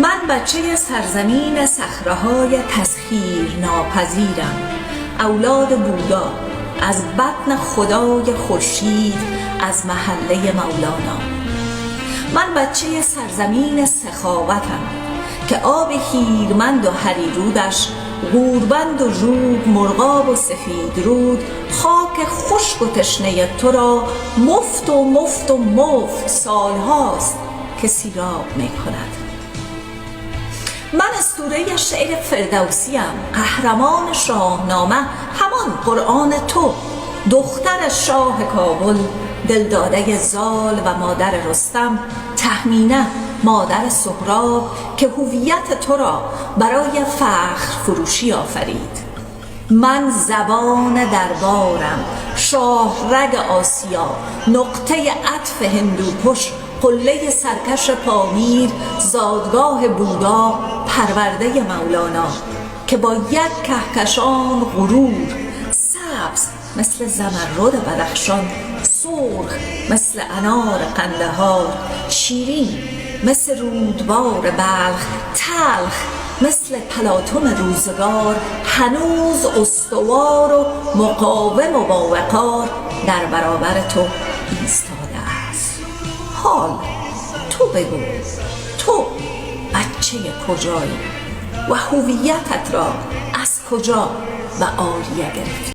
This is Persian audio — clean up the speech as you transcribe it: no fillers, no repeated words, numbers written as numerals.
من بچه سرزمین صخره‌های تسخیر ناپذیرم، اولاد بودا، از بطن خدای خورشید، از محله مولانا. من بچه سرزمین سخاوتم که آب هیرمند و هریرودش، غوربند و ژوگ، مرغاب و سفید رود، خاک خشک و تشنه تو را مفت و مفت و مفت سالهاست که سیراب می کند. من اسطوره شعر فردوسیم، قهرمان شاهنامه، همان قرآن تو، دختر شاه کابل، دلداده زال و مادر رستم، تهمینه مادر سهراب که هویت تو را برای فخر فروشی آفرید. من زبان دربارم، شاه رگ آسیا، نقطه عطف هندوکش، قله سرکش پامیر، زادگاه بودا، پرورده مولانا که با یک کهکشان غرور، سبز مثل زمرد بدخشان، سرخ مثل انار قندهار، شیرین مثل رودبار بلخ، تلخ مثل پلاتون روزگار، هنوز استوار و مقاوم و باوقار در برابر تو ایستاده است. حال تو بگو، تو بچه کجایی و هویتت را از کجا و عاریه گرفتی؟